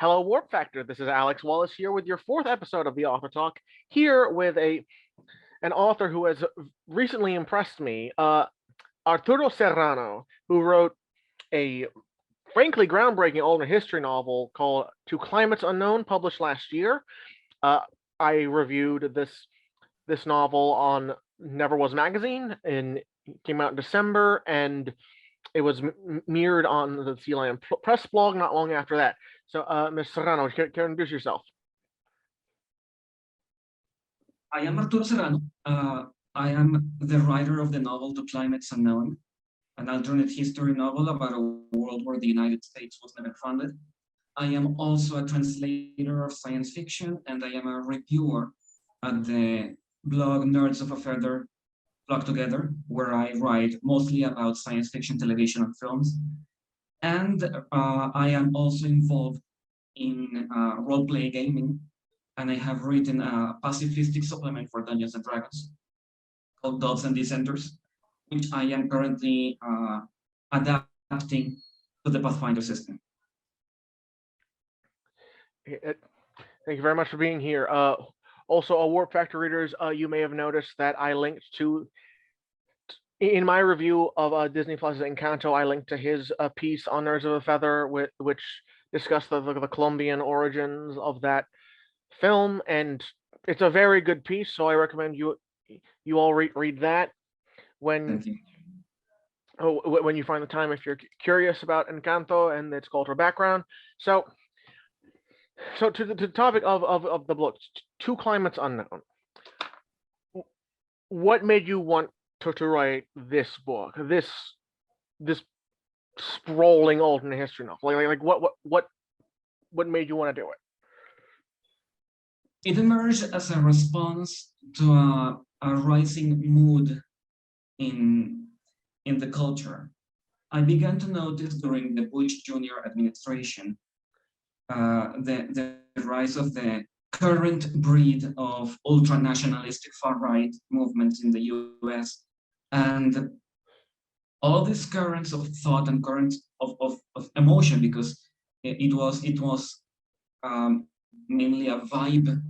Hello, Warp Factor. This is Alex Wallace here with your fourth episode of the Author Talk. Here with an author who has recently impressed me, Arturo Serrano, who wrote a frankly groundbreaking alternate history novel called "To Climates Unknown," published last year. Uh, I reviewed this novel on Never Was Magazine, and it came out in December, and it was mirrored on the Sea Lion Press blog not long after that. So, Ms. Serrano, can you introduce yourself? I am Arturo Serrano. I am the writer of the novel To Climates Unknown, an alternate history novel about a world where the United States was never founded. I am also a translator of science fiction, and I am a reviewer at the blog Nerds of a Feather blog together, where I write mostly about science fiction, television, and films. And I am also involved in role-play gaming, and I have written a pacifistic supplement for Dungeons and Dragons called Gods and Dissenters, which I am currently adapting to the Pathfinder system. Thank you very much for being here. Also, Warp Factor readers, you may have noticed that I linked to, in my review of Disney Plus's Encanto, I linked to his piece on Nerds of a Feather, which discussed the Colombian origins of that film, and it's a very good piece. So I recommend you all read that when you find the time, if you're curious about Encanto and its cultural background. So to the topic of the book, To Climates Unknown. What made you want to write this book, this sprawling alternate history novel? Like what made you want to do it? It emerged as a response to a rising mood in the culture. I began to notice during the Bush Jr. administration the rise of the current breed of ultra-nationalistic far-right movements in the US. And all these currents of thought and currents of emotion, because it was mainly a vibe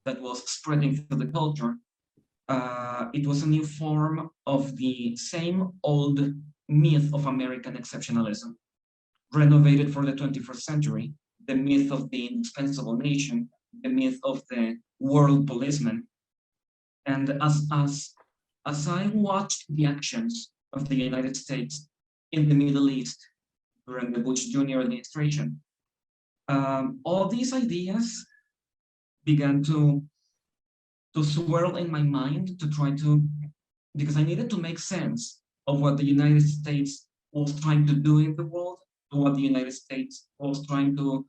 that was spreading through the culture. It was a new form of the same old myth of American exceptionalism, renovated for the 21st century, the myth of the indispensable nation, the myth of the world policeman. And as I watched the actions of the United States in the Middle East during the Bush Jr. administration, all these ideas began to swirl in my mind to try to, because I needed to make sense of what the United States was trying to do in the world, to what the United States was trying to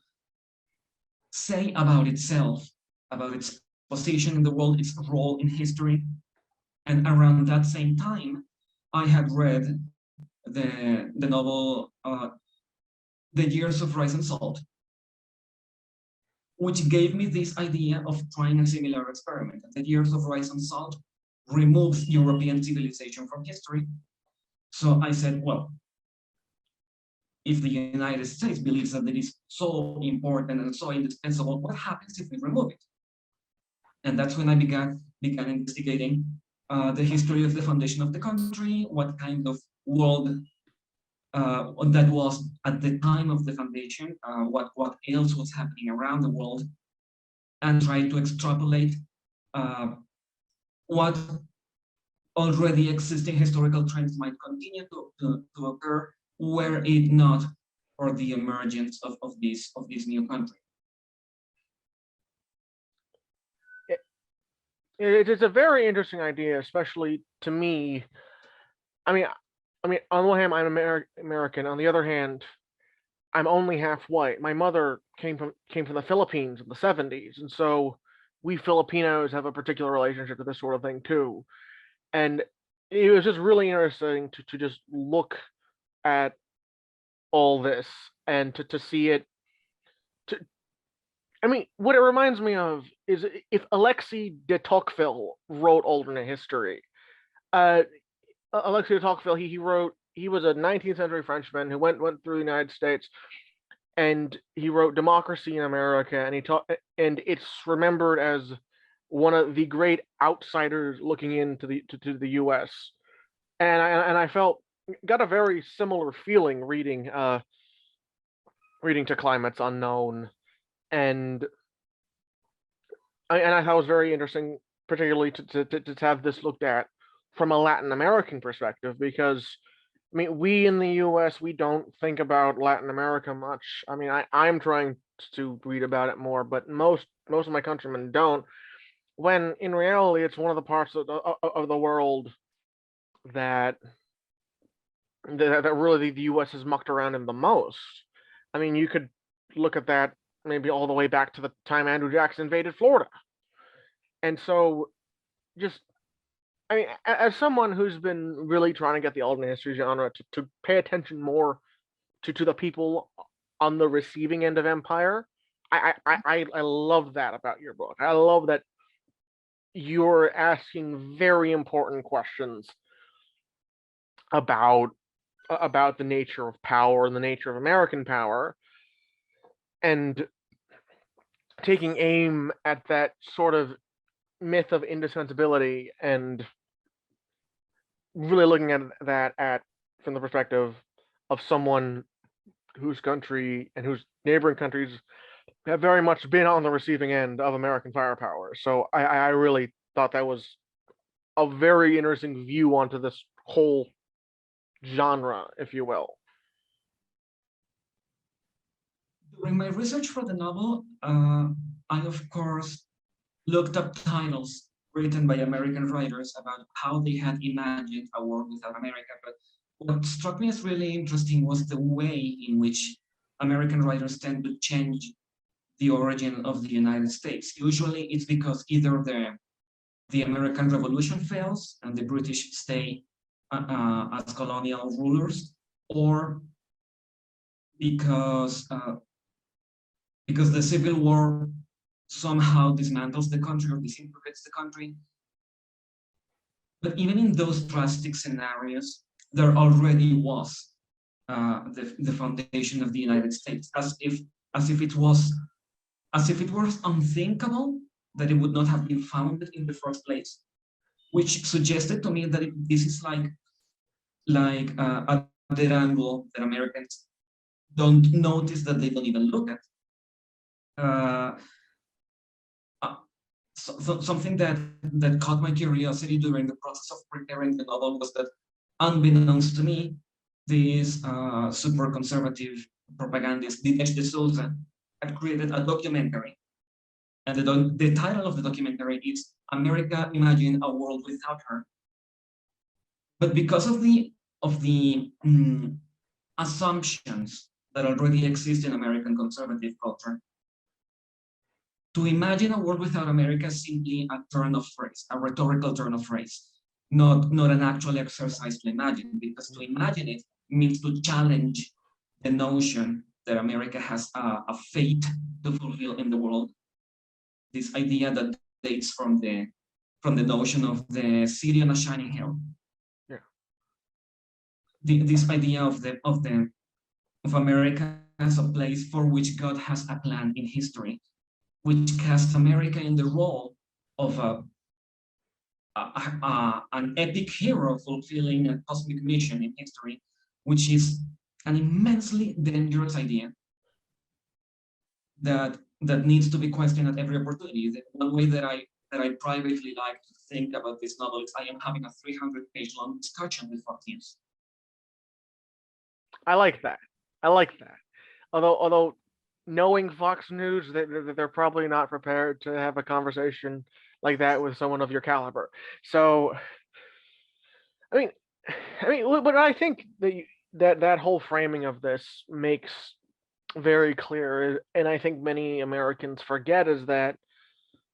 say about itself, about its position in the world, its role in history. And around that same time, I had read the novel The Years of Rice and Salt, which gave me this idea of trying a similar experiment. The Years of Rice and Salt removes European civilization from history. So I said, well, if the United States believes that it is so important and so indispensable, what happens if we remove it? And that's when I began investigating the history of the foundation of the country, what kind of world that was at the time of the foundation, what else was happening around the world, and try to extrapolate what already existing historical trends might continue to occur, were it not for the emergence of this new country. It is a very interesting idea, especially to me. I mean, on the one hand, I'm American. On the other hand, I'm only half white. My mother came from the Philippines in the 70s, and so we Filipinos have a particular relationship to this sort of thing too. And it was just really interesting to just look at all this and to see it. I mean, what it reminds me of is if Alexis de Tocqueville wrote alternate history. Alexis de Tocqueville, he was a 19th century Frenchman who went through the United States, and he wrote Democracy in America, and and it's remembered as one of the great outsiders looking into to the U.S. And I felt got a very similar feeling reading To Climates Unknown, and I thought it was very interesting, particularly to have this looked at from a Latin American perspective, because I mean, we in the U.S. we don't think about Latin America much. I mean, I'm trying to read about it more, but most of my countrymen don't. When in reality, it's one of the parts of the world that that really the U.S. has mucked around in the most. I mean, you could look at that maybe all the way back to the time Andrew Jackson invaded Florida, and so just I mean, as someone who's been really trying to get the alternate history genre to pay attention more to the people on the receiving end of empire, I love that about your book. I love that you're asking very important questions about the nature of power and the nature of American power, and taking aim at that sort of myth of indispensability, and really looking at that at from the perspective of someone whose country and whose neighboring countries have very much been on the receiving end of American firepower. So I really thought that was a very interesting view onto this whole genre, if you will. During my research for the novel, I of course looked up titles written by American writers about how they had imagined a world without America. But what struck me as really interesting was the way in which American writers tend to change the origin of the United States. Usually it's because either the American Revolution fails and the British stay as colonial rulers, or because the Civil War somehow dismantles the country or disintegrates the country. But even in those drastic scenarios, there already was the foundation of the United States, as if it was unthinkable that it would not have been founded in the first place, which suggested to me that this is like a dead angle that Americans don't notice, that they don't even look at. Something that caught my curiosity during the process of preparing the novel was that, unbeknownst to me, this super conservative propagandist Dinesh D'Souza had created a documentary, and the title of the documentary is "America: Imagine a World Without Her." But because of the assumptions that already exist in American conservative culture, to imagine a world without America is simply a turn of phrase, a rhetorical turn of phrase, not an actual exercise to imagine, because to imagine it means to challenge the notion that America has a fate to fulfill in the world. This idea that dates from the notion of the city on a shining hill. Yeah. This idea of America as a place for which God has a plan in history, which casts America in the role of an epic hero fulfilling a cosmic mission in history, which is an immensely dangerous idea that needs to be questioned at every opportunity. One way that I privately like to think about this novel is I am having a 300-page long discussion with Martinez. I like that. I like that. Although knowing Fox News, they're probably not prepared to have a conversation like that with someone of your caliber. So, I mean, but I think that whole framing of this makes very clear, and I think many Americans forget, is that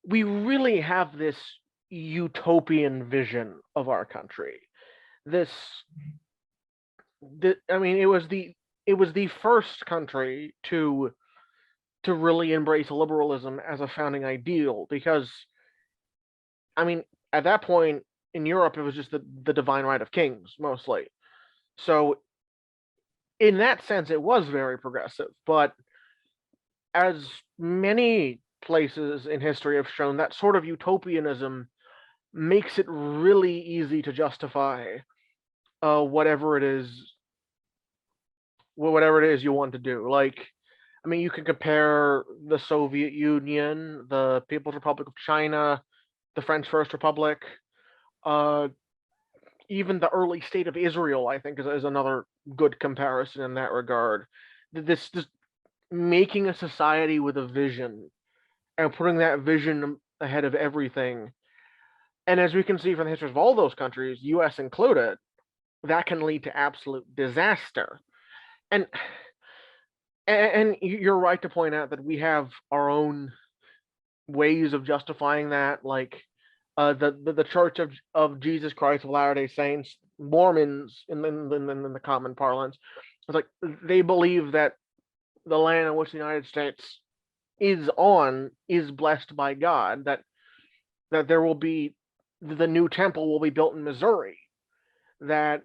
we really have this utopian vision of our country. I mean, it was the first country to really embrace liberalism as a founding ideal, because I mean, at that point in Europe it was just the divine right of kings mostly. So in that sense it was very progressive, but as many places in history have shown, that sort of utopianism makes it really easy to justify whatever it is, you want to do. Like, I mean, you can compare the Soviet Union, the People's Republic of China, the French First Republic, uh, even the early state of Israel. I think is another good comparison in that regard. This making a society with a vision and putting that vision ahead of everything. And as we can see from the histories of all those countries, U.S. included, that can lead to absolute disaster. And and you're right to point out that we have our own ways of justifying that, like the Church of Jesus Christ of Latter Day Saints, Mormons in the common parlance. It's like they believe that the land in which the United States is on is blessed by God. That there will be the new temple will be built in Missouri. That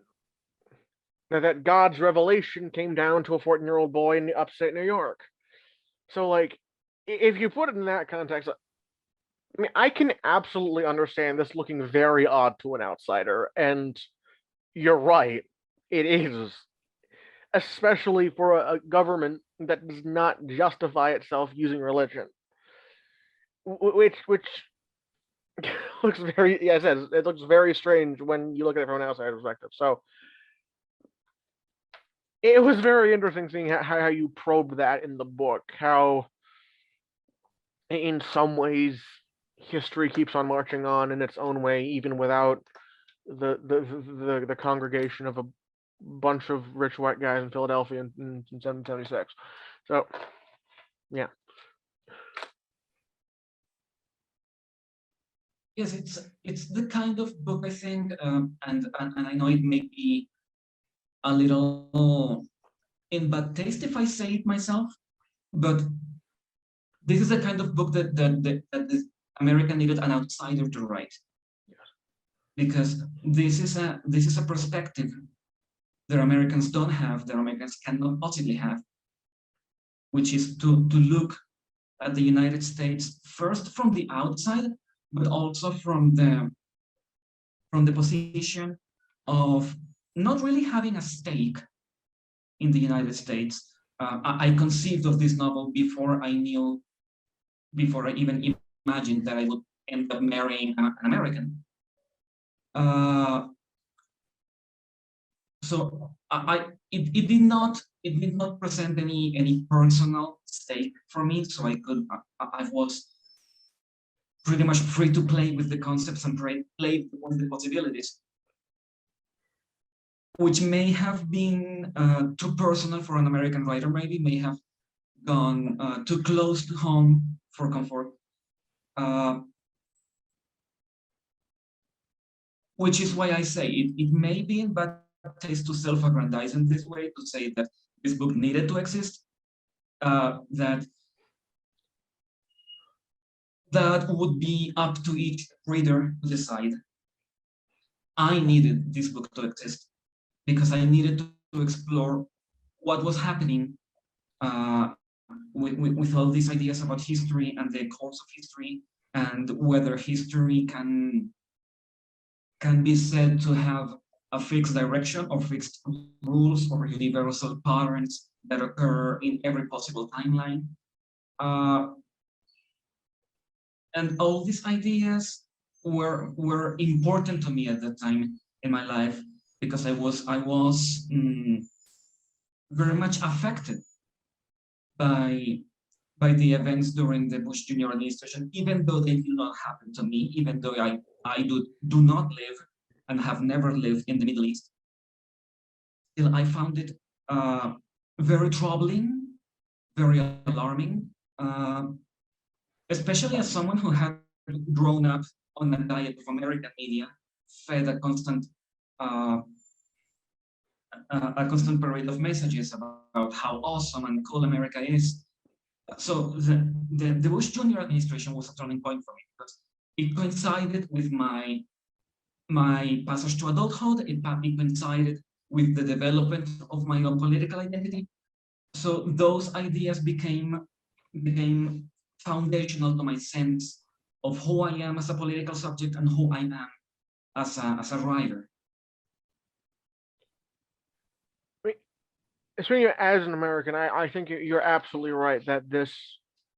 that God's revelation came down to a 14-year-old boy in upstate New York. So, like, if you put it in that context, I mean, I can absolutely understand this looking very odd to an outsider, and you're right, it is, especially for a government that does not justify itself using religion, which looks very, yeah, it looks very strange when you look at it from an outsider perspective. So it was very interesting seeing how you probed that in the book, how in some ways history keeps on marching on in its own way, even without the congregation of a bunch of rich white guys in Philadelphia in 1776. So, yeah. Yes, it's the kind of book I think, and I know it may be a little in bad taste if I say it myself, but this is the kind of book that the America needed an outsider to write, because this is a perspective that Americans don't have, that Americans cannot possibly have, which is to look at the United States first from the outside, but also from the position of not really having a stake in the United States. I conceived of this novel before I even imagined that I would end up marrying an American. So it did not present any personal stake for me. So I was pretty much free to play with the concepts and play with the possibilities, which may have been too personal for an American writer, maybe may have gone too close to home for comfort. Which is why I say it may be in bad taste to self-aggrandize in this way, to say that this book needed to exist, that would be up to each reader to decide. I needed this book to exist because I needed to explore what was happening with all these ideas about history and the course of history, and whether history can be said to have a fixed direction or fixed rules or universal patterns that occur in every possible timeline. And all these ideas were important to me at that time in my life, because I was very much affected by the events during the Bush Jr. administration, even though they did not happen to me, even though I do not live and have never lived in the Middle East. Still, I found it very troubling, very alarming, especially as someone who had grown up on a diet of American media, fed a constant parade of messages about how awesome and cool America is. So the Bush Jr. administration was a turning point for me, because it coincided with my passage to adulthood. It coincided with the development of my own political identity. So those ideas became became foundational to my sense of who I am as a political subject and who I am as a writer. Speaking of, as an American, I think you're absolutely right that this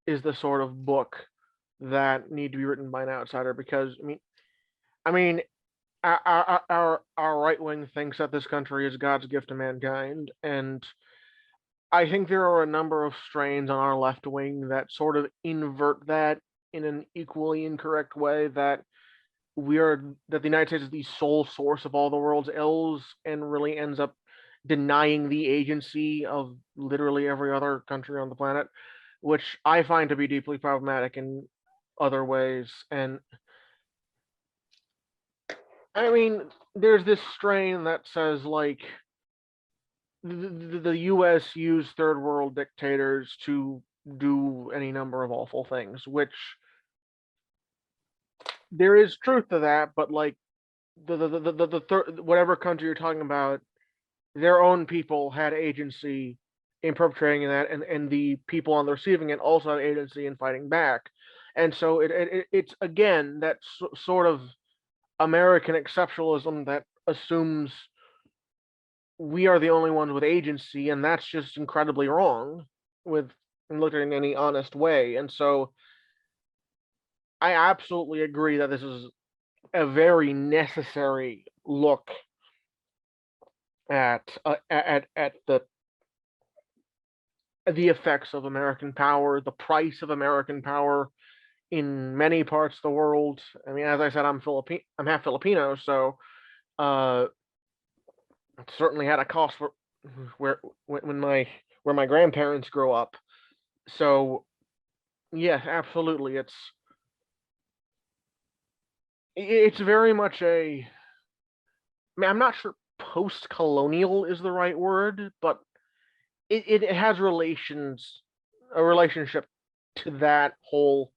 is the sort of book that need to be written by an outsider because I mean our right wing thinks that this country is God's gift to mankind, and I think there are a number of strains on our left wing that sort of invert that in an equally incorrect way, that the United States is the sole source of all the world's ills and really ends up denying the agency of literally every other country on the planet, which I find to be deeply problematic in other ways. And I mean, there's this strain that says like the U.S. used third world dictators to do any number of awful things, which there is truth to that, but like whatever country you're talking about, their own people had agency in perpetrating that, and the people on the receiving end also had agency in fighting back. And so it's again that sort of American exceptionalism that assumes we are the only ones with agency, and that's just incredibly wrong with looked at in any honest way. And so I absolutely agree that this is a very necessary look at the effects of American power, the price of American power in many parts of the world. I mean, as I said, I'm half Filipino, so it certainly had a cost for when my grandparents grew up. So yeah, absolutely, it's very much a. I mean, I'm not sure post-colonial is the right word, but it has a relationship to that whole.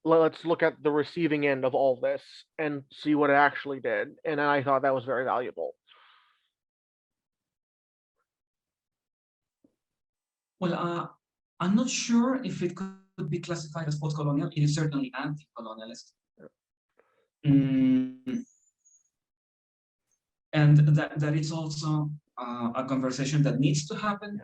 Let's look at the receiving end of all this and see what it actually did, and I thought that was very valuable. Well, I'm not sure if it could be classified as post-colonial. It is certainly anti-colonialist. And that is also a conversation that needs to happen,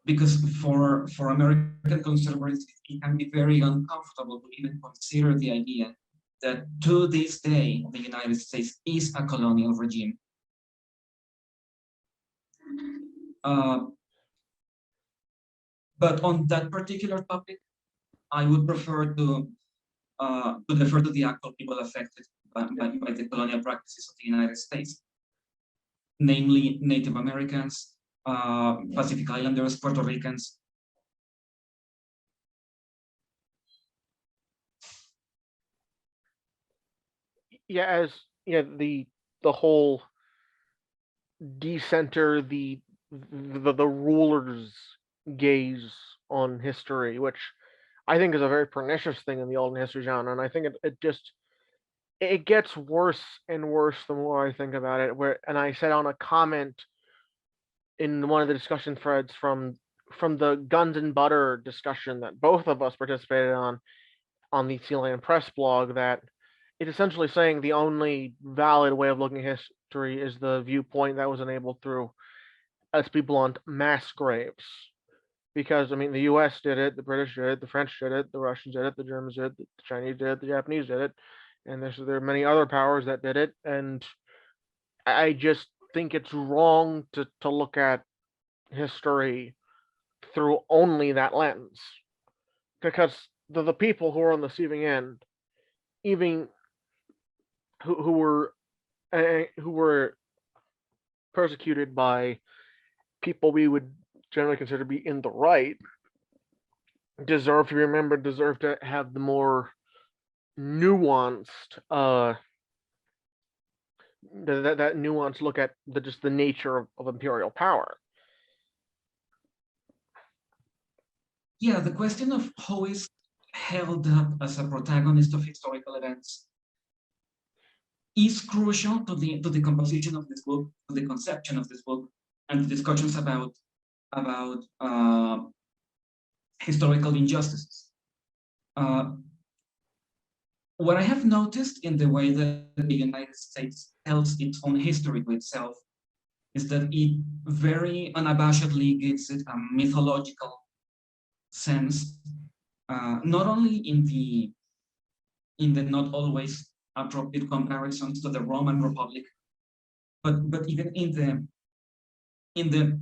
because for American conservatives, it can be very uncomfortable to even consider the idea that to this day, the United States is a colonial regime. But on that particular topic, I would prefer to defer to the actual people affected by the colonial practices of the United States, namely Native Americans, Pacific Islanders, Puerto Ricans. Yeah, as the whole decenter the ruler's gaze on history, which I think is a very pernicious thing in the alternate history genre, and I think it gets worse and worse the more I think about it. And I said on a comment in one of the discussion threads from the Guns and Butter discussion that both of us participated on the Sealand Press blog, that it's essentially saying the only valid way of looking at history is the viewpoint that was enabled through, let's be blunt, mass graves. Because I mean, the U.S. did it, the British did it, the French did it, the Russians did it, the Germans did it, the Chinese did it, the Japanese did it, and there are many other powers that did it. And I just think it's wrong to look at history through only that lens, because the people who are on the receiving end, even who were persecuted by people we would generally consider to be in the right, deserve to be remembered, deserve to have the more nuanced that nuanced look at just the nature of imperial power. Yeah, the question of who is held up as a protagonist of historical events is crucial to the composition of this book, to the conception of this book, and the discussions about historical injustices. Uh, what I have noticed in the way that the United States tells its own history to itself is that it very unabashedly gives it a mythological sense, not only in the not always appropriate comparisons to the Roman Republic, but even in the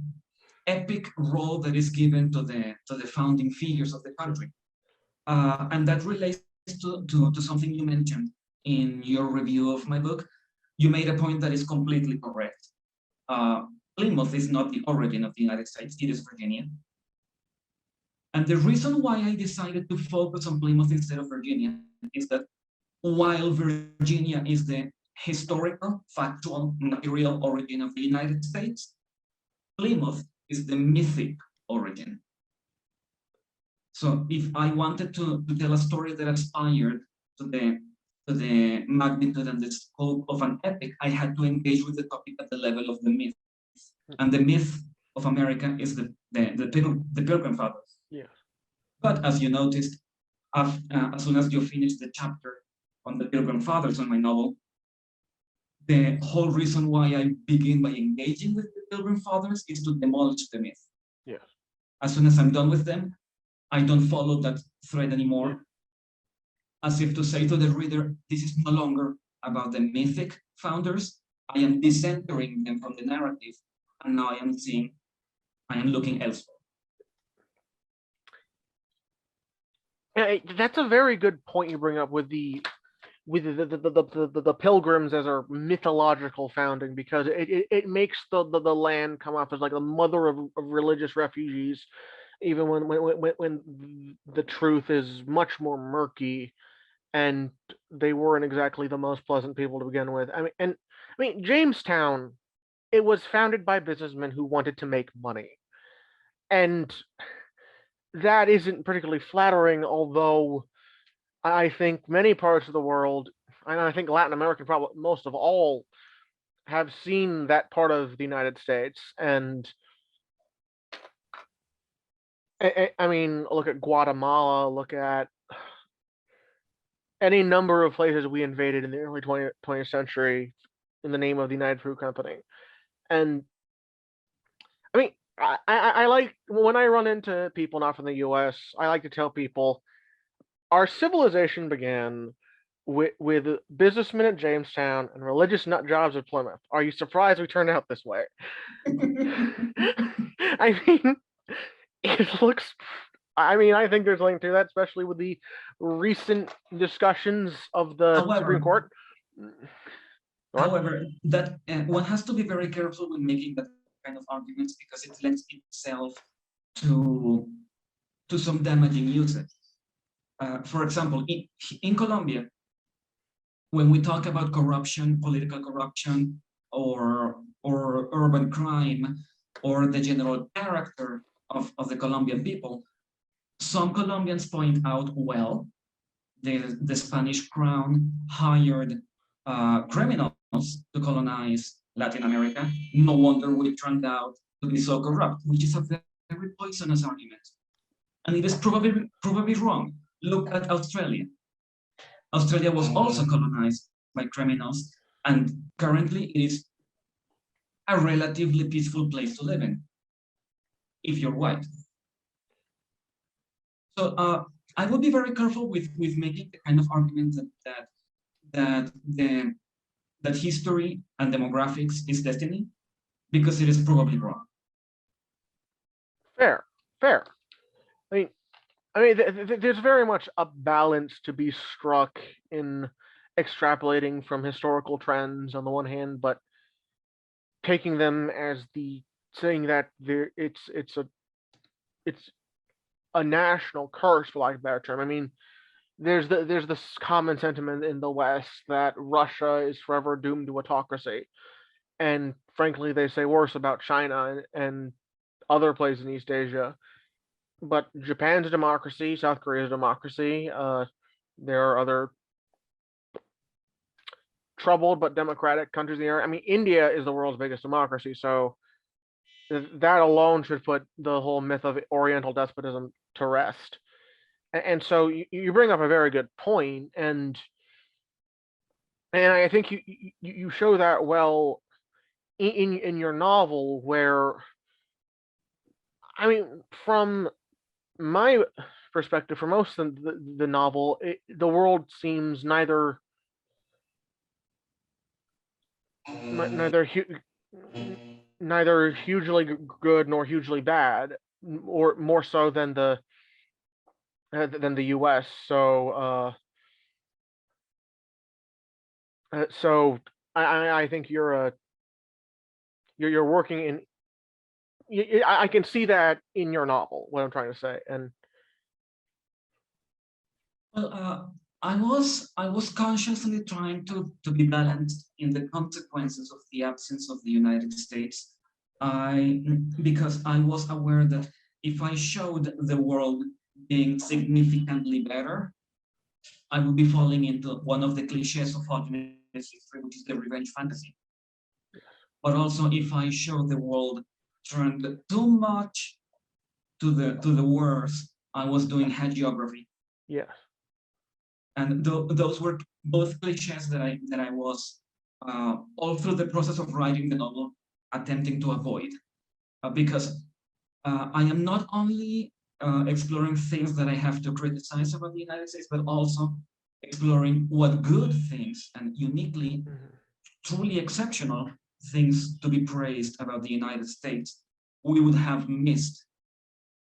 epic role that is given to the founding figures of the country. And that relates to something you mentioned in your review of my book. You made a point that is completely correct. Plymouth is not the origin of the United States, it is Virginia. And the reason why I decided to focus on Plymouth instead of Virginia is that while Virginia is the historical, factual, material origin of the United States, Plymouth is the mythic origin. So if I wanted to tell a story that aspired to the magnitude and the scope of an epic, I had to engage with the topic at the level of the myth. And the myth of America is the Pilgrim Fathers. Yeah. But as you noticed, as soon as you finish the chapter on the Pilgrim Fathers on my novel, the whole reason why I begin by engaging with the Pilgrim Fathers is to demolish the myth. Yeah. As soon as I'm done with them, I don't follow that thread anymore, as if to say to the reader, this is no longer about the mythic founders. I am decentering them from the narrative, and now I am looking elsewhere. That's a very good point you bring up with the pilgrims as our mythological founding, because it makes the land come off as like the mother of religious refugees, even when the truth is much more murky, and they weren't exactly the most pleasant people to begin with. I mean Jamestown, it was founded by businessmen who wanted to make money, and that isn't particularly flattering, although I think many parts of the world, and I think Latin America probably most of all, have seen that part of the United States. And I mean, look at Guatemala, look at any number of places we invaded in the early 20th century in the name of the United Fruit Company. And I mean, I like, when I run into people not from the US, I like to tell people our civilization began with businessmen at Jamestown and religious nut jobs at Plymouth. Are you surprised we turned out this way? I mean, it looks. I mean, I think there's a link to that, especially with the recent discussions of the Supreme Court. However, that one has to be very careful when making that kind of arguments, because it lends itself to some damaging usage. For example, in Colombia, when we talk about corruption, political corruption, or urban crime, or the general character of the Colombian people, some Colombians point out, well, the Spanish crown hired criminals to colonize Latin America. No wonder we turned out to be so corrupt, which is a very poisonous argument. And it is probably wrong. Look at Australia. Australia was also colonized by criminals, and currently it is a relatively peaceful place to live in, if you're white. So I would be very careful with making the kind of argument that history and demographics is destiny, because it is probably wrong. Fair. I mean, there's very much a balance to be struck in extrapolating from historical trends on the one hand, but taking them as saying that it's a national curse, for lack of a better term. I mean, there's this common sentiment in the West that Russia is forever doomed to autocracy, and frankly, they say worse about China and other places in East Asia. But Japan's a democracy, South Korea's a democracy. There are other troubled but democratic countries in the area. I mean, India is the world's biggest democracy, so that alone should put the whole myth of Oriental despotism to rest. And so you bring up a very good point, and I think you show that well in your novel, where I mean, from my perspective, for most of the novel, the world seems neither neither hugely good nor hugely bad, or more so than the U.S. So I think you're working in. I can see that in your novel. What I'm trying to say, and Well, I was consciously trying to be balanced in the consequences of the absence of the United States. I Because I was aware that if I showed the world being significantly better, I would be falling into one of the cliches of ultimate history, which is the revenge fantasy. But also, if I show the world turned too much to the worst, I was doing hagiography, yes, and those were both cliches that I was all through the process of writing the novel attempting to avoid, because I am not only exploring things that I have to criticize about the United States, but also exploring what good things and uniquely, mm-hmm. truly exceptional things to be praised about the United States we would have missed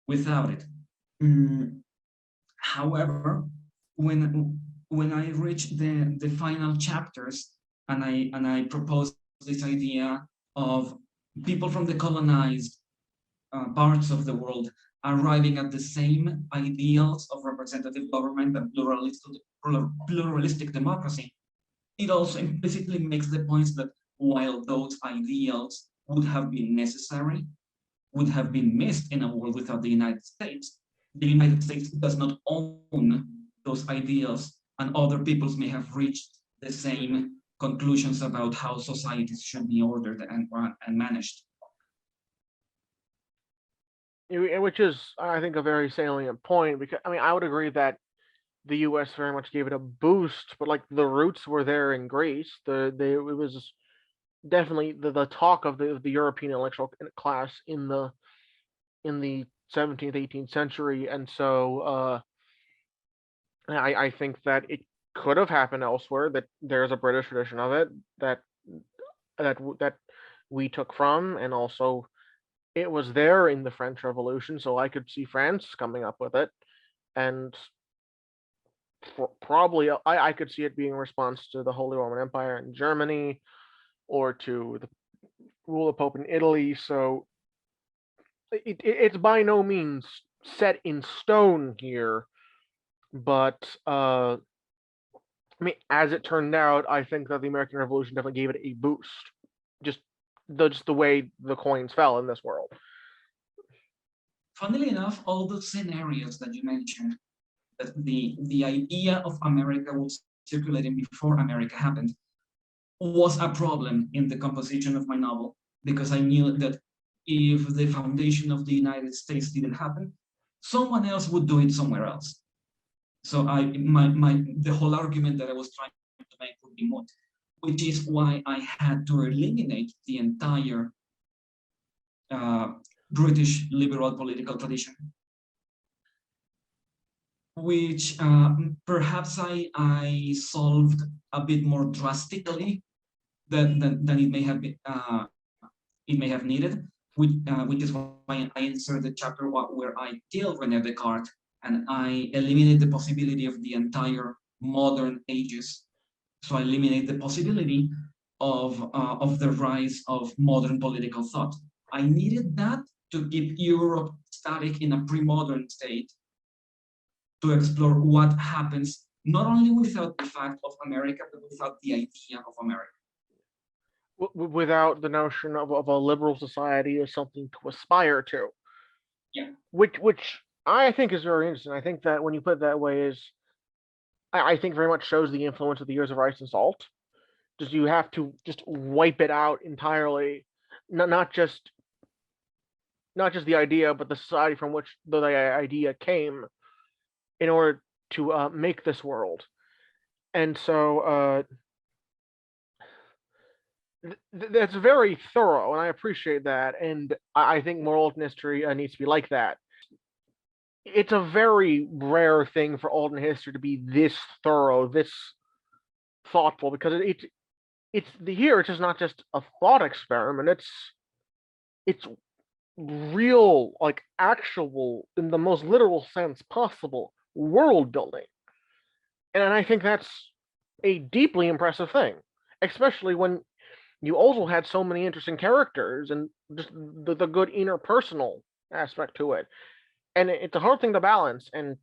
without it. Mm, However, when I reach the final chapters, and I propose this idea of people from the colonized parts of the world arriving at the same ideals of representative government and pluralistic democracy, it also implicitly makes the points that while those ideals would have been necessary, would have been missed in a world without the United States does not own those ideals, and other peoples may have reached the same conclusions about how societies should be ordered and managed. Which is, I think, a very salient point, because I mean, I would agree that the U.S. very much gave it a boost, but like the roots were there in Greece. It was definitely the talk of the European intellectual class in the 17th, 18th century, and so I think that it could have happened elsewhere. That there's a British tradition of it that that we took from, and also it was there in the French Revolution, so I could see France coming up with it, and probably I could see it being a response to the Holy Roman Empire in Germany, or to the rule of Pope in Italy. So it's by no means set in stone here, but I mean, as it turned out, I think that the American Revolution definitely gave it a boost. Just the way the coins fell in this world. Funnily enough, all those scenarios that you mentioned, that the idea of America was circulating before America happened, was a problem in the composition of my novel, because I knew that if the foundation of the United States didn't happen, someone else would do it somewhere else. So the whole argument that I was trying to make would be moot, which is why I had to eliminate the entire uh, British liberal political tradition, which perhaps I solved a bit more drastically than it may have needed, which is why I insert the chapter where I kill René Descartes and I eliminate the possibility of the entire modern ages. So I eliminate the possibility of the rise of modern political thought. I needed that to keep Europe static in a pre-modern state, to explore what happens not only without the fact of America, but without the idea of America. Without the notion of a liberal society as something to aspire to. Yeah. Which I think is very interesting. I think that when you put it that way, is I think very much shows the influence of the years of Ice and Salt. Just you have to just wipe it out entirely, not just not just the idea, but the society from which the idea came in order to make this world. And so that's very thorough, and I appreciate that. And I think more alternate history needs to be like that. It's a very rare thing for alternate history to be this thorough, this thoughtful, because it's the here. It's just not just a thought experiment. It's real, like actual, in the most literal sense possible, world building. And I think that's a deeply impressive thing, especially when you also had so many interesting characters and just the good interpersonal aspect to it. And it's a hard thing to balance, and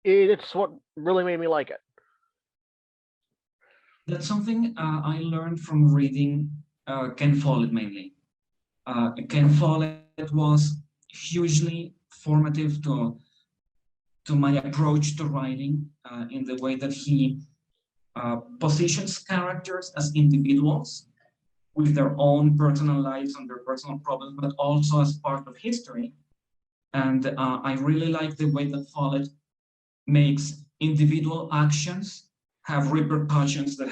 it's what really made me like it. That's something I learned from reading Ken Follett mainly. Ken Follett was hugely formative to my approach to writing in the way that he positions characters as individuals with their own personal lives and their personal problems, but also as part of history. And I really like the way that Follett makes individual actions have repercussions that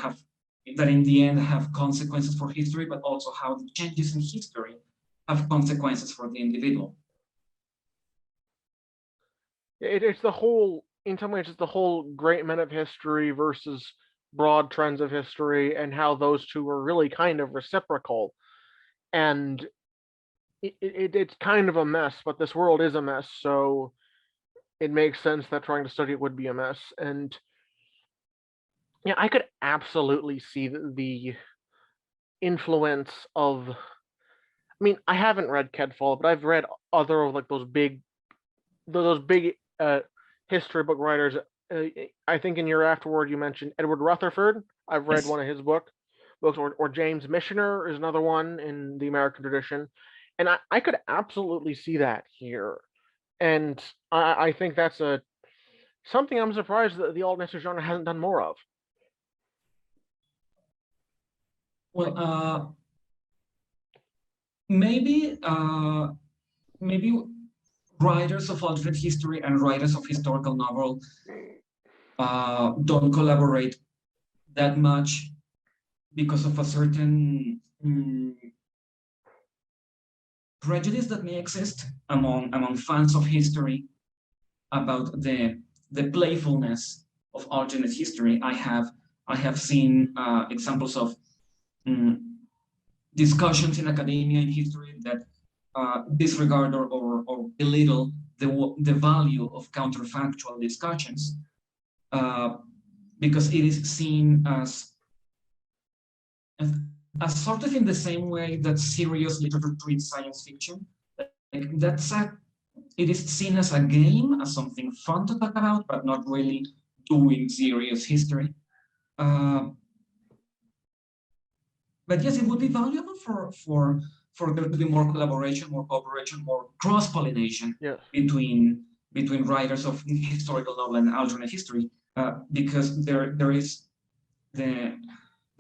in the end have consequences for history, but also how the changes in history have consequences for the individual. It's the whole, in some ways, it's the whole great men of history versus broad trends of history, and how those two are really kind of reciprocal. And it's kind of a mess, but this world is a mess, so it makes sense that trying to study it would be a mess. And yeah, I could absolutely see the influence of. I mean, I haven't read Kedfall, but I've read other of like those big history book writers. I think in your afterword you mentioned Edward Rutherford. I've read Yes. one of his books, or James Missioner is another one in the American tradition, and I could absolutely see that here, and I think that's a something I'm surprised that the alt history genre hasn't done more of. Well, maybe maybe writers of alternate history and writers of historical novel don't collaborate that much because of a certain prejudice that may exist among fans of history about the playfulness of alternate history. I have seen examples of discussions in academia in history that disregard or belittle the value of counterfactual discussions because it is seen as sort of in the same way that serious literature treats science fiction. Like it is seen as a game, as something fun to talk about, but not really doing serious history. But yes, it would be valuable for there to be more collaboration, more cooperation, more cross-pollination Yes. between writers of historical novel and alternate history, because there is the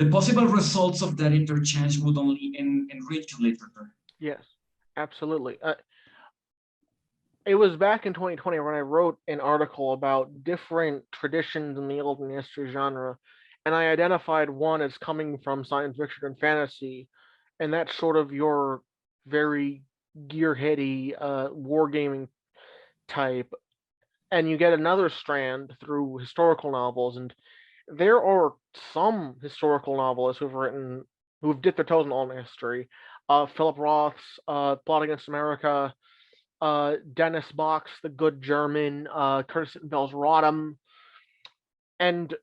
possible results of that interchange would only enrich literature. Yes, absolutely. It was back in 2020 when I wrote an article about different traditions in the alternate history genre, and I identified one as coming from science fiction and fantasy, and that's sort of your very gearheady wargaming type. And you get another strand through historical novels, and there are some historical novelists who've dipped their toes in alternate history. Philip Roth's Plot Against America, Dennis Bach's The Good German, Curtis Sittenfell's Rodham, and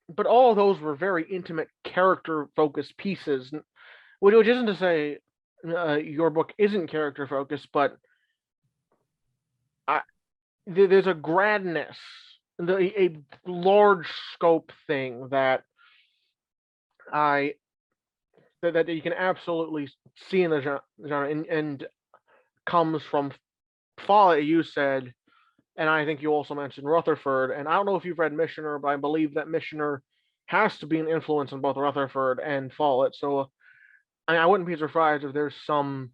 but all of those were very intimate, character-focused pieces, which isn't to say your book isn't character-focused, but there's a grandness, a large scope thing I that you can absolutely see in the genre, and comes from Follett, you said, and I think you also mentioned Rutherford. And I don't know if you've read Missioner, but I believe that Missioner has to be an influence on both Rutherford and Follett. So I wouldn't be surprised if there's some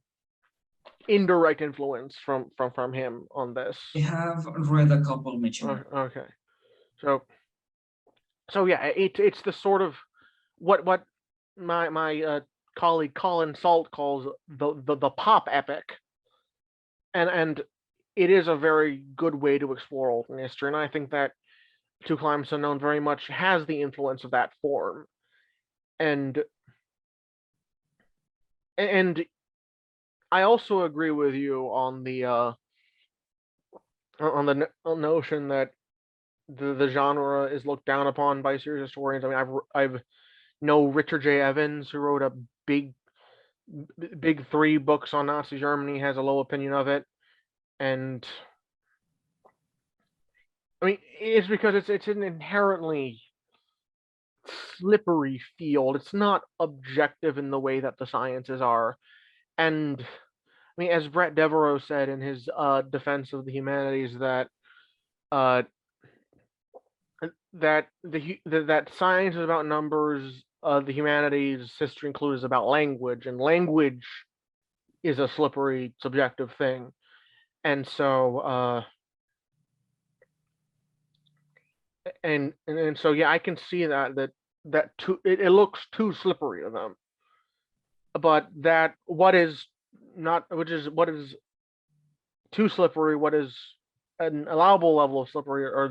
indirect influence from him on this. I have read a couple, Mitchell. Okay, so yeah, it's the sort of what my colleague Colin Salt calls the pop epic, and it is a very good way to explore alternate history, and I think that Two Climates Unknown very much has the influence of that form, and and I also agree with you on the notion that the genre is looked down upon by serious historians. I mean, I've know Richard J. Evans, who wrote a big three books on Nazi Germany, has a low opinion of it, and I mean it's because it's an inherently slippery field. It's not objective in the way that the sciences are, and I mean, as Brett Devereaux said in his defense of the humanities, that uh, that science is about numbers, the humanities, history included, is about language, and language is a slippery, subjective thing, and so so yeah, I can see it looks too slippery to them, but that what is not, which is what is too slippery, what is an allowable level of slippery, or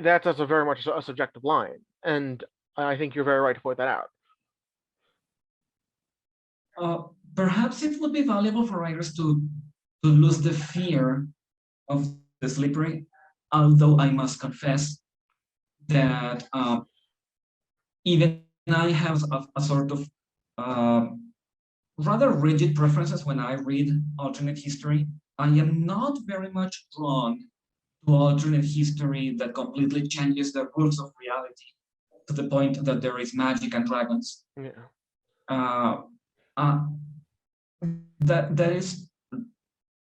that's a very much a subjective line, and I think you're very right to point that out. Perhaps it would be valuable for writers to lose the fear of the slippery, although I must confess that even I have a sort of rather rigid preferences when I read alternate history. I am not very much drawn to alternate history that completely changes the rules of reality to the point that there is magic and dragons. Yeah.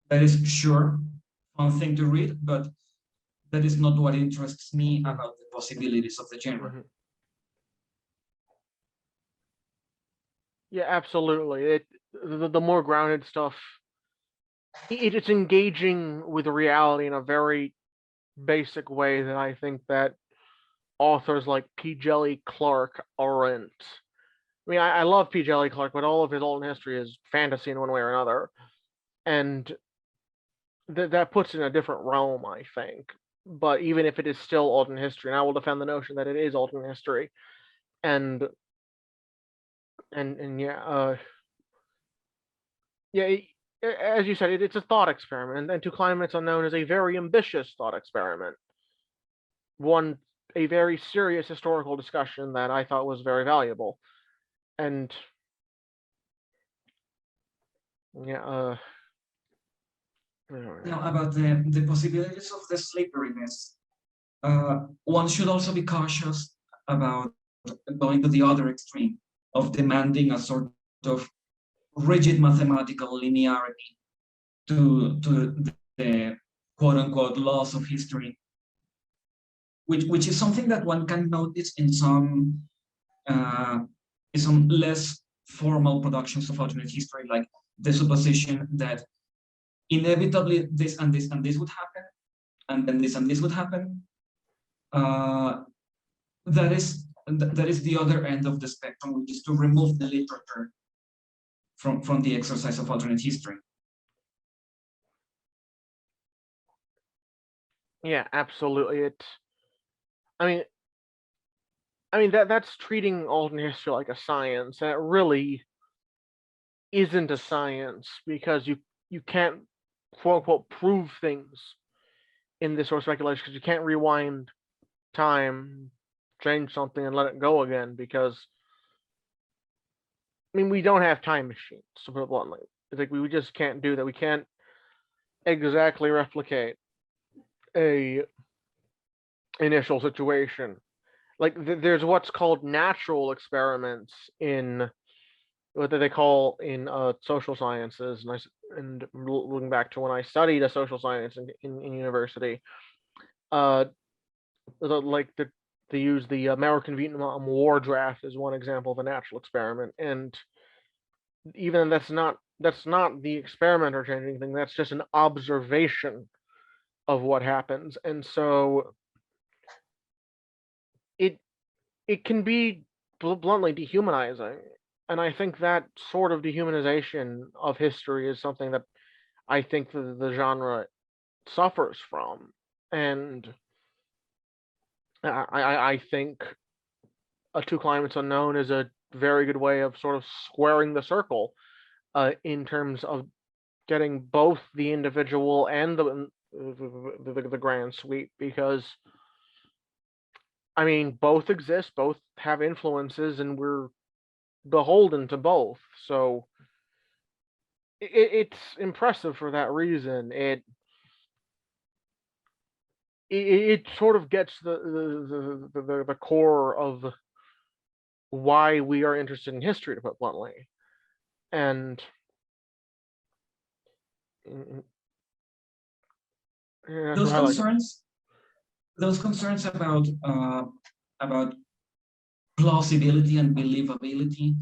That is sure one thing to read, but that is not what interests me about the possibilities of the genre. Mm-hmm. Yeah, absolutely. The more grounded stuff, it's engaging with reality in a very basic way that I think that authors like P. Jelly Clark aren't. I mean, I love P. Jelly Clark, but all of his alternate history is fantasy in one way or another, and that puts it in a different realm, I think. But even if it is still alternate history, and I will defend the notion that it is alternate history, and yeah, yeah, as you said, it's a thought experiment, and Two Climates Unknown is a very ambitious thought experiment. A very serious historical discussion that I thought was very valuable, and yeah, now about the possibilities of the slipperiness, one should also be cautious about going to the other extreme of demanding a sort of rigid mathematical linearity to the quote unquote laws of history, which is something that one can notice in some less formal productions of alternate history, like the supposition that inevitably this and this and this would happen, and then this and this would happen. That is the other end of the spectrum, which is to remove the literature from the exercise of alternate history. yeah, absolutely. I mean that's treating alternate history like a science, and it really isn't a science because you can't quote unquote prove things in this sort of speculation because you can't rewind time, change something, and let it go again because I mean we don't have time machines, to put it bluntly. It's like we just can't do that. We can't exactly replicate a initial situation. Like there's what's called natural experiments in what they call in social sciences, and looking back to when I studied a social science in university, uh, like they use the American Vietnam War draft as one example of a natural experiment, and even that's not the experimenter changing thing. That's just an observation of what happens, and so it it can be bluntly dehumanizing. And I think that sort of dehumanization of history is something that I think the genre suffers from. And I think A Two Climates Unknown is a very good way of sort of squaring the circle in terms of getting both the individual and the grand sweep, because I mean both exist, both have influences, and we're beholden to both. So it's impressive for that reason. It sort of gets the core of why we are interested in history, to put bluntly. And that's Those what I like. concerns, about plausibility and believability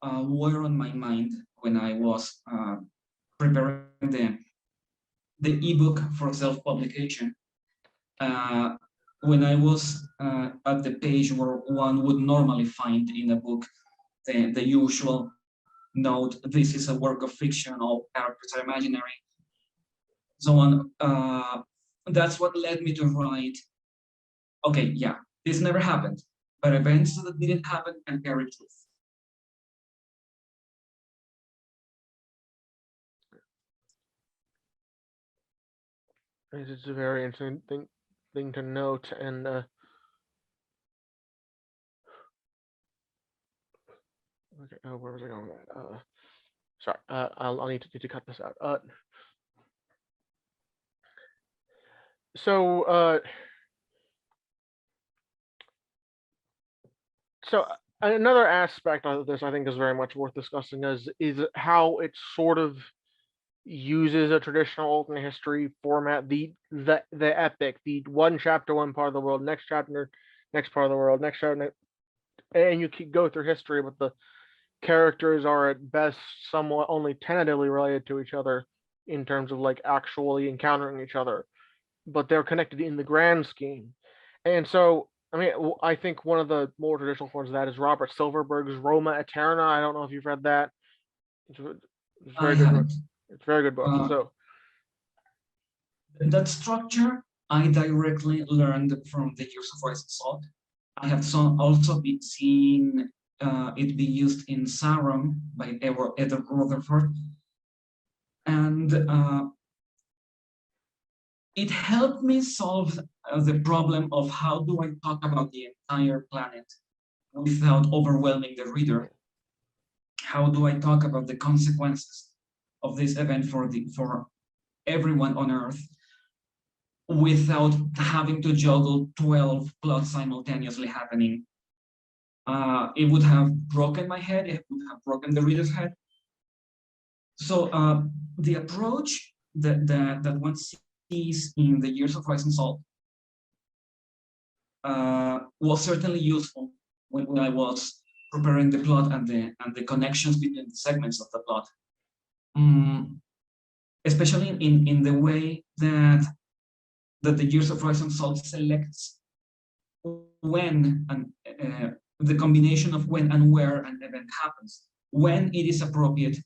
were on my mind when I was preparing the ebook for self-publication. When I was at the page where one would normally find in a book the usual note, this is a work of fiction, all characters are imaginary, so on. That's what led me to write, okay, yeah, this never happened, but events that didn't happen can carry truth. It's a very interesting thing to note. And okay, where was I going with that? Sorry, I'll need to cut this out. So so another aspect of this I think is very much worth discussing is how it sort of uses a traditional alternate history format, the epic, the one chapter, one part of the world, next chapter, next part of the world, next chapter, and you keep go through history, but the characters are at best somewhat only tentatively related to each other in terms of like actually encountering each other, but they're connected in the grand scheme. And so, I mean, I think one of the more traditional forms of that is Robert Silverberg's Roma Eterna. I don't know if you've read that. It's I very good. haven't. It's a very good book. Uh, So that structure I directly learned from the Years of Ice and Salt. I have also been seeing it be used in Sauron by Edward Rutherford, and it helped me solve the problem of how do I talk about the entire planet without overwhelming the reader. How do I talk about the consequences of this event for everyone on Earth without having to juggle 12 plots simultaneously happening? It would have broken my head, it would have broken the reader's head. So the approach that one sees in the Years of Ice and Salt was certainly useful when I was preparing the plot and the connections between the segments of the plot. Especially in the way that the Years of Ice and Salt selects when and the combination of when and where an event happens, when it is appropriate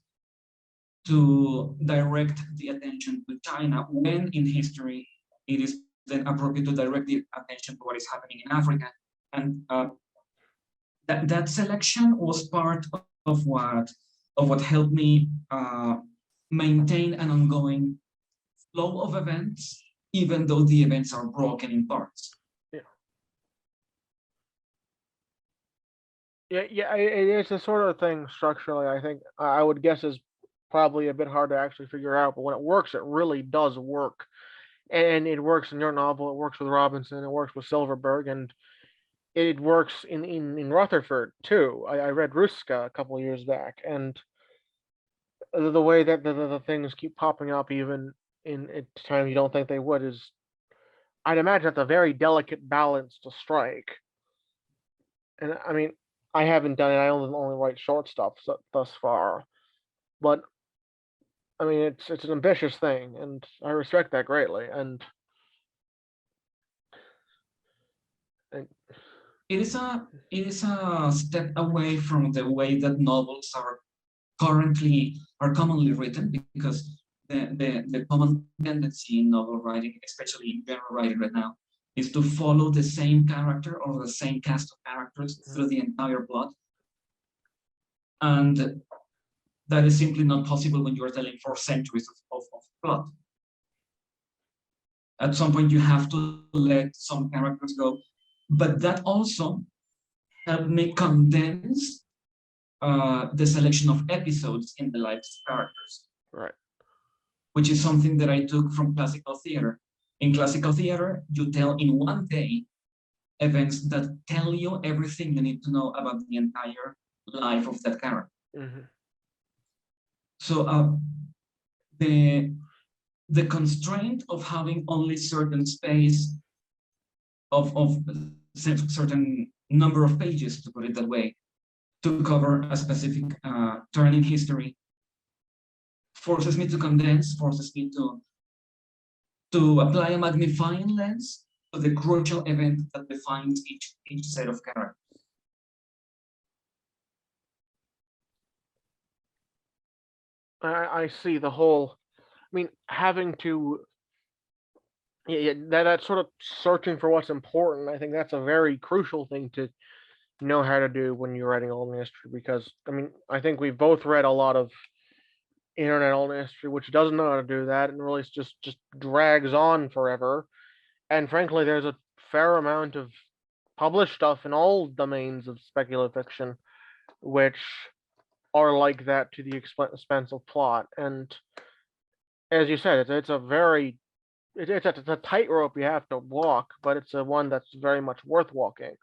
to direct the attention to China, when in history it is then appropriate to direct the attention to what is happening in Africa. And that selection was part of what helped me maintain an ongoing flow of events, even though the events are broken in parts. yeah, it's a sort of thing structurally. I think I would guess is probably a bit hard to actually figure out, but when it works, it really does work. And it works in your novel. It works with Robinson. It works with Silverberg, and it works in Rutherford too. I read Ruska a couple of years back, and the way that the things keep popping up even in at times you don't think they would is, I'd imagine, that's a very delicate balance to strike. And I mean, I haven't done it. I only write short stuff thus far, but I mean, it's an ambitious thing, and I respect that greatly. And it is a step away from the way that novels are commonly written, because the common tendency in novel writing, especially in genre writing right now, is to follow the same character or the same cast of characters through the entire plot. And that is simply not possible when you are telling 4 centuries of plot. At some point, you have to let some characters go. But that also helped me condense the selection of episodes in the lives of characters, right. which is something that I took from classical theater. In classical theater, you tell in one day events that tell you everything you need to know about the entire life of that character. Mm-hmm. So the constraint of having only certain space of certain number of pages, to put it that way, to cover a specific turn in history, forces me to condense, forces me to apply a magnifying lens to the crucial event that defines each set of characters. I see the whole. I mean, having to yeah, that sort of searching for what's important. I think that's a very crucial thing to know how to do when you're writing alternate history. Because I mean, I think we've both read a lot of internet alternate history, which doesn't know how to do that, and really just drags on forever. And frankly, there's a fair amount of published stuff in all domains of speculative fiction, which are like that to the expense of plot. And as you said, it's a very it's a tightrope you have to walk, but it's a one that's very much worth walking.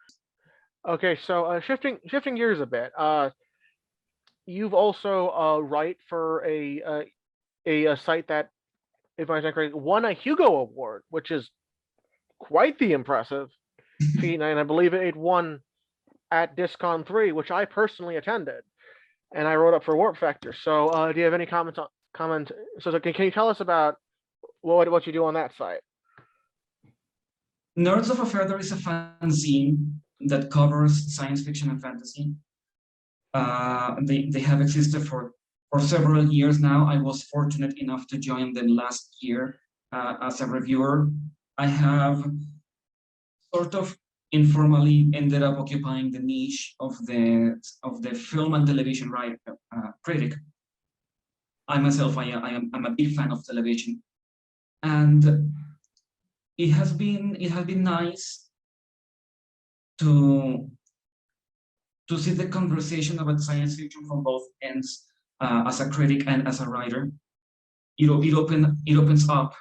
Okay, so shifting gears a bit. You've also write for a site that, if I understand correctly, won a Hugo Award, which is quite the impressive feat, and I believe it won at Discon 3, which I personally attended, and I wrote up for Warp Factor. So, do you have any comments on comment? So can you tell us about what you do on that site? Nerds of a Feather is a fanzine that covers science fiction and fantasy. They have existed for several years now. I was fortunate enough to join them last year as a reviewer. I have sort of informally ended up occupying the niche of the film and television critic. I myself, I'm a big fan of television, and it has been nice to see the conversation about science fiction from both ends, as a critic and as a writer. It opens up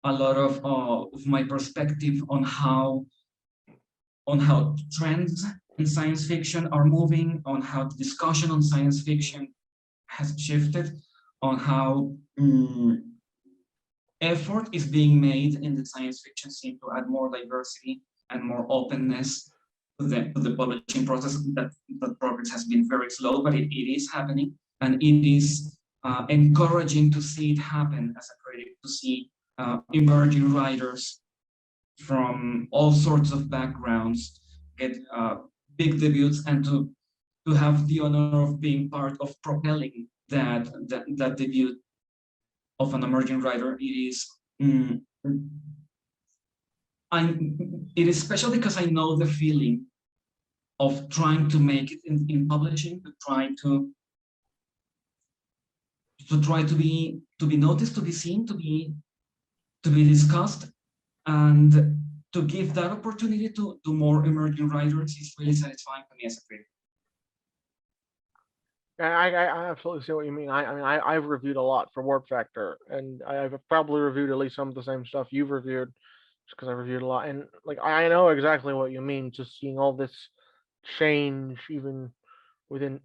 a lot of my perspective on how trends in science fiction are moving, on how the discussion on science fiction has shifted, on how effort is being made in the science fiction scene to add more diversity and more openness to the publishing process. That progress has been very slow, but it is happening, and it is encouraging to see it happen as a critic, to see emerging writers from all sorts of backgrounds get big debuts, and to have the honor of being part of propelling that debut of an emerging writer. It is special because I know the feeling of trying to make it in publishing, to try to be noticed, to be seen, to be discussed, and to give that opportunity to more emerging writers is really satisfying for me as a critic. I absolutely see what you mean. I've reviewed a lot for Warp Factor, and I've probably reviewed at least some of the same stuff you've reviewed, just because I reviewed a lot. And like I know exactly what you mean. Just seeing all this change, within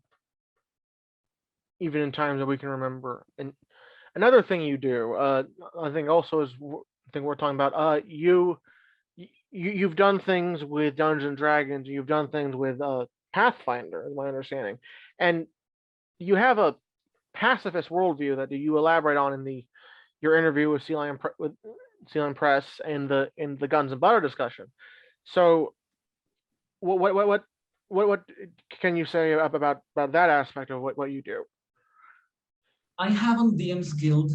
even in times that we can remember. And another thing you do, I think also is the thing we're talking about. You've done things with Dungeons and Dragons. You've done things with Pathfinder, is my understanding, and you have pacifist worldview that you elaborate on in your interview with Sea Lion Press and the Guns and Butter discussion. So what can you say about that aspect of what you do? I have on DM's Guild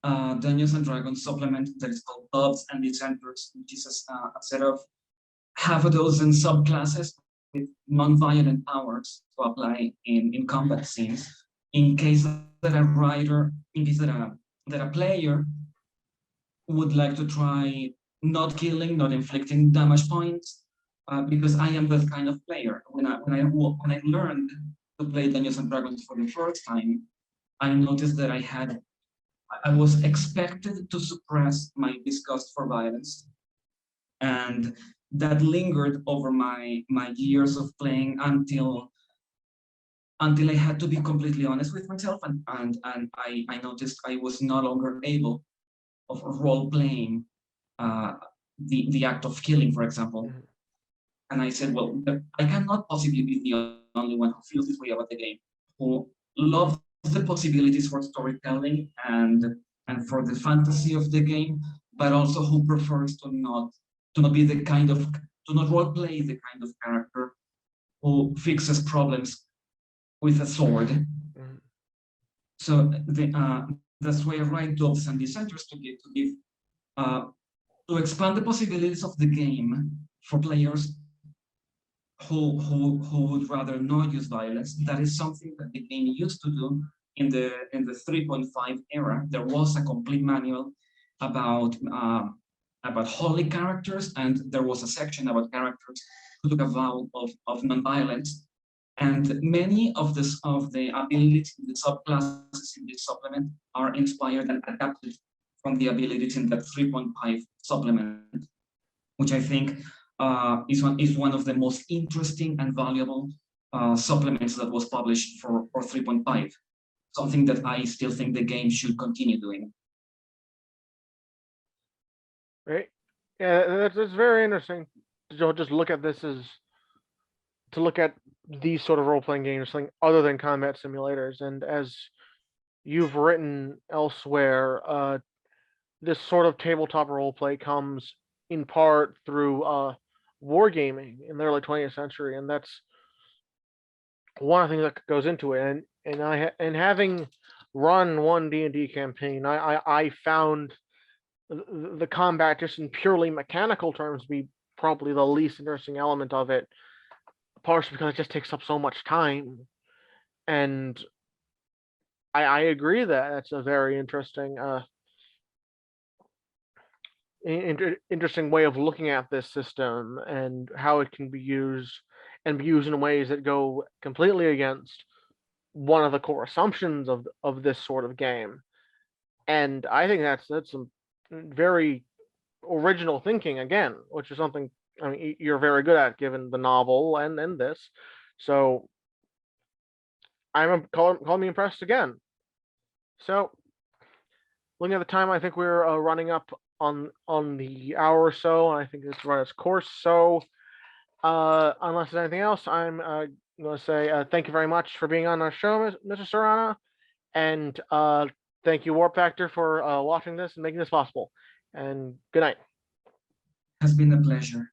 Dungeons and Dragons supplement that is called Buffs and Dissenters, which is a set of half a dozen subclasses with non-violent powers to apply in combat scenes in case that a writer, in case that a player would like to try not killing, not inflicting damage points, because I am that kind of player. When I learned to play Dungeons and Dragons for the first time, I noticed that I was expected to suppress my disgust for violence, and that lingered over my years of playing until I had to be completely honest with myself, and I noticed I was no longer able of role playing the act of killing, for example. Mhm. And I said, well, I cannot possibly be the only one who feels this way about the game, who loves the possibilities for storytelling and for the fantasy of the game, but also who prefers to not be the kind of to not role play the kind of character who fixes problems with a sword. Mhm. So that's why I write Doves and Dissenters to expand the possibilities of the game for players who would rather not use violence. That is something that the game used to do in the 3.5 era. There was a complete manual about holy characters, and there was a section about characters who took a vow of non-violence. And many of the abilities in the subclasses in this supplement are inspired and adapted from the abilities in that 3.5 supplement, which I think is one of the most interesting and valuable supplements that was published for 3.5. Something that I still think the game should continue doing. Right? Yeah, that's very interesting to just look at this as to look at these sort of role playing games, something other than combat simulators. And as you've written elsewhere, this sort of tabletop role play comes in part through wargaming in the early 20th century, and that's one of the things that goes into it. And having run one D&D campaign, I found the combat just in purely mechanical terms be probably the least interesting element of it, partially because it just takes up so much time. And I agree that that's a very interesting way of looking at this system and how it can be used and be used in ways that go completely against one of the core assumptions of this sort of game. And I think that's some very original thinking again, which is something I mean you're very good at given the novel and this. So call me impressed again. So looking at the time, I think we're running up on the hour or so, and I think it's run its course. So unless there's anything else, I'm going to say thank you very much for being on our show, Mr. Serrano, and thank you Warp Factor for watching this and making this possible. And good night. It has been a pleasure.